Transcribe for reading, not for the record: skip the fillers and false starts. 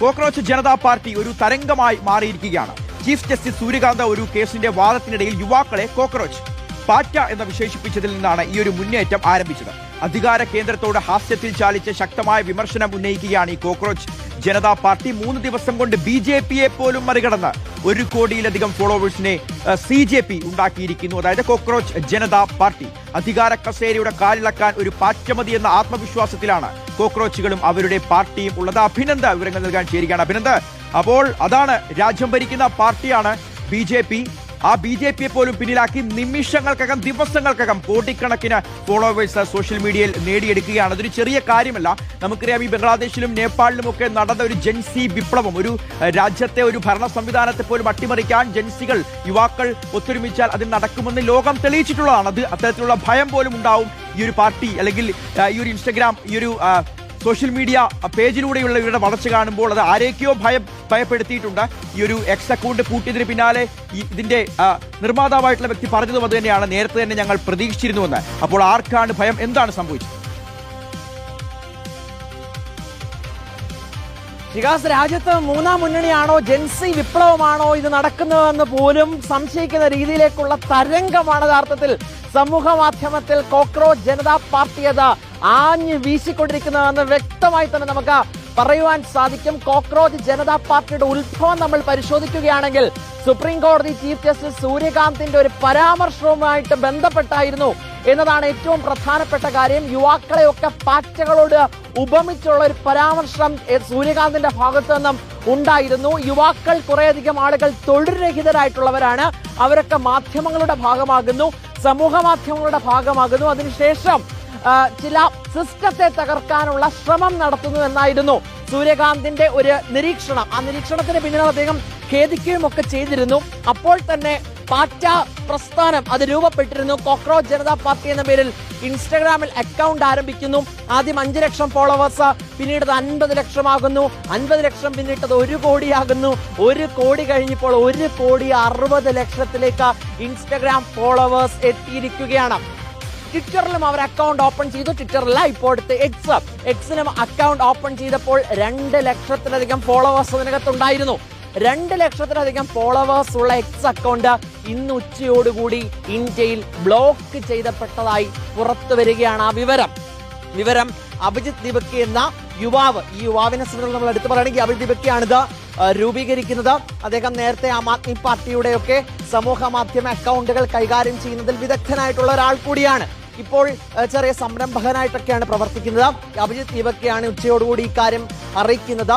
Cockroach Janata party ഒരു തരംഗമായി മാറിയിരിക്കുകയാണ്. Chief justice Suryakant ഒരു കേസിന്റെ വാദത്തിനിടയിൽ യുവാക്കളെ കോക്രോച്ച് പാറ്റ എന്ന് വിശേഷിപ്പിച്ചതിൽ നിന്നാണ് ഈ ഒരു മുന്നേറ്റം ആരംഭിച്ചത്. അധികാര കേന്ദ്രത്തോട് ഹാസ്യത്തിൽ ചാലിച്ച് ശക്തമായ വിമർശനം ഉന്നയിക്കുകയാണ് ഈ കോക്രോച്ച് ജനതാ പാർട്ടി. 3 ദിവസം കൊണ്ട് BJPയെ പോലും മറികടന്ന് 1 കോടിയിലധികം ഫോളോവേഴ്സിനെ CJP ഉണ്ടാക്കിയിരിക്കുന്നു. അതായത് കോക്രോച്ച് ജനതാ പാർട്ടി അധികാര കസേരയുടെ കാലിളക്കാൻ ഒരു പാറ്റമതി എന്ന ആത്മവിശ്വാസത്തിലാണ് കോക്രോച്ചുകളും അവരുടെ പാർട്ടിയും ഉള്ളത്. അഭിനന്ദ വിവരങ്ങൾ നൽകാൻ ചേരുകയാണ്. അഭിനന്ദ, അപ്പോൾ അതാണ് രാജ്യം ഭരിക്കുന്ന പാർട്ടിയാണ് BJP. ആ BJPയെ പോലും പിന്നിലാക്കി നിമിഷങ്ങൾക്കകം, ദിവസങ്ങൾക്കകം കോടിക്കണക്കിന് ഫോളോവേഴ്സ് സോഷ്യൽ മീഡിയയിൽ നേടിയെടുക്കുകയാണ്. അതൊരു ചെറിയ കാര്യമല്ല. നമുക്കറിയാം, ഈ ബംഗ്ലാദേശിലും നേപ്പാളിലുമൊക്കെ നടന്ന ഒരു ജൻസി വിപ്ലവം, ഒരു രാജ്യത്തെ ഒരു ഭരണ സംവിധാനത്തെ പോലും അട്ടിമറിക്കാൻ ജൻസികൾ, യുവാക്കൾ ഒത്തൊരുമിച്ചാൽ അത് നടക്കുമെന്ന് ലോകം തെളിയിച്ചിട്ടുള്ളതാണ്. അത് അത്തരത്തിലുള്ള ഭയം പോലും ഉണ്ടാവും ഈ ഒരു പാർട്ടി, അല്ലെങ്കിൽ ഈ ഒരു ഇൻസ്റ്റഗ്രാം, ഈ ഒരു സോഷ്യൽ മീഡിയ പേജിലൂടെയുള്ള ഇവരുടെ വളർച്ച കാണുമ്പോൾ അത് ആരെയൊക്കെയോ ഭയപ്പെടുത്തിയിട്ടുണ്ട്. ഈ ഒരു എക്സ് അക്കൗണ്ട് പൂട്ടിയതിന് പിന്നാലെ ഇതിന്റെ നിർമ്മാതാവായിട്ടുള്ള വ്യക്തി പറഞ്ഞതും അത് തന്നെയാണ്, നേരത്തെ തന്നെ ഞങ്ങൾ പ്രതീക്ഷിച്ചിരുന്നുവെന്ന്. അപ്പോൾ ആർക്കാണ് ഭയം? എന്താണ് സംഭവിച്ചത്? വികാസ്, രാജ്യത്ത് 3ാം മുന്നണിയാണോ ജൻസി വിപ്ലവമാണോ ഇത് നടക്കുന്നതെന്ന് പോലും സംശയിക്കുന്ന രീതിയിലേക്കുള്ള തരംഗമാണ് യഥാർത്ഥത്തിൽ സമൂഹ മാധ്യമത്തിൽ കോക്രോച്ച് ജനതാ പാർട്ടി അത് ആഞ്ഞു വീശിക്കൊണ്ടിരിക്കുന്നതെന്ന് വ്യക്തമായി തന്നെ നമുക്ക് പറയുവാൻ സാധിക്കും. കോക്രോച്ച് ജനതാ പാർട്ടിയുടെ ഉത്ഭവം നമ്മൾ പരിശോധിക്കുകയാണെങ്കിൽ സുപ്രീം കോടതി ചീഫ് ജസ്റ്റിസ് സൂര്യകാന്തിന്റെ ഒരു പരാമർശവുമായിട്ട് ബന്ധപ്പെട്ടായിരുന്നു എന്നതാണ് ഏറ്റവും പ്രധാനപ്പെട്ട കാര്യം. യുവാക്കളെയൊക്കെ പാറ്റകളോട് ഉപമിച്ചുള്ള ഒരു പരാമർശം സൂര്യകാന്തിന്റെ ഭാഗത്തു നിന്നും ഉണ്ടായിരുന്നു. യുവാക്കൾ കുറേയധികം ആളുകൾ തൊഴിൽരഹിതരായിട്ടുള്ളവരാണ്. അവരൊക്കെ മാധ്യമങ്ങളുടെ ഭാഗമാകുന്നു, സമൂഹ മാധ്യമങ്ങളുടെ ഭാഗമാകുന്നു. അതിനുശേഷം ചില സിസ്റ്റത്തെ തകർക്കാനുള്ള ശ്രമം നടത്തുന്നു എന്നായിരുന്നു സൂര്യകാന്തിന്റെ ഒരു നിരീക്ഷണം. ആ നിരീക്ഷണത്തിന് പിന്നിൽ അദ്ദേഹം ഖേദിക്കുകയും ഒക്കെ ചെയ്തിരുന്നു. അപ്പോൾ തന്നെ പാറ്റ പ്രസ്ഥാനം അത് രൂപപ്പെട്ടിരുന്നു. കോക്രോച്ച് ജനതാ പാർട്ടി എന്ന പേരിൽ ഇൻസ്റ്റഗ്രാമിൽ അക്കൗണ്ട് ആരംഭിക്കുന്നു. ആദ്യം 5 ലക്ഷം ഫോളോവേഴ്സ്, പിന്നീട് 50 ലക്ഷമാകുന്നു. 50 ലക്ഷം പിന്നീട് 1 കോടിയാകുന്നു. 1 കോടി കഴിഞ്ഞപ്പോൾ 1,60,00,000 ഇൻസ്റ്റഗ്രാം ഫോളോവേഴ്സ് എത്തിയിരിക്കുകയാണ്. ട്വിറ്ററിലും അവർ അക്കൗണ്ട് ഓപ്പൺ ചെയ്തു. ട്വിറ്ററില്ല, ഇപ്പോഴത്തെ എക്സിലും അക്കൗണ്ട് ഓപ്പൺ ചെയ്തപ്പോൾ 2 ലക്ഷത്തിലധികം ഫോളോവേഴ്സ് അതിനകത്തുണ്ടായിരുന്നു. 2 ലക്ഷത്തിലധികം ഫോളോവേഴ്സ് ഉള്ള എക്സ് അക്കൗണ്ട് ഇന്ന് ഉച്ചയോടുകൂടി ഇന്ത്യയിൽ ബ്ലോക്ക് ചെയ്യപ്പെട്ടതായി പുറത്തു വരികയാണ്. ആ വിവരം അഭിജിത്ത് ദിബക്കി എന്ന യുവാവ്, ഈ യുവാവിനെ സംബന്ധിച്ച് നമ്മൾ എടുത്തു പറയുകയാണെങ്കിൽ അഭിജിത്ത് ദിബക്കിയാണിത് രൂപീകരിക്കുന്നത്. അദ്ദേഹം നേരത്തെ ആം ആദ്മി പാർട്ടിയുടെയൊക്കെ സമൂഹ മാധ്യമ അക്കൗണ്ടുകൾ കൈകാര്യം ചെയ്യുന്നതിൽ വിദഗ്ധനായിട്ടുള്ള ഒരാൾ കൂടിയാണ്. ഇപ്പോൾ ചെറിയ സംരംഭകനായിട്ടൊക്കെയാണ് പ്രവർത്തിക്കുന്നത്. അഭിജിത്ത് ദിബക്കിയാണ് ഉച്ചയോടുകൂടി ഇക്കാര്യം അറിയിക്കുന്നത്.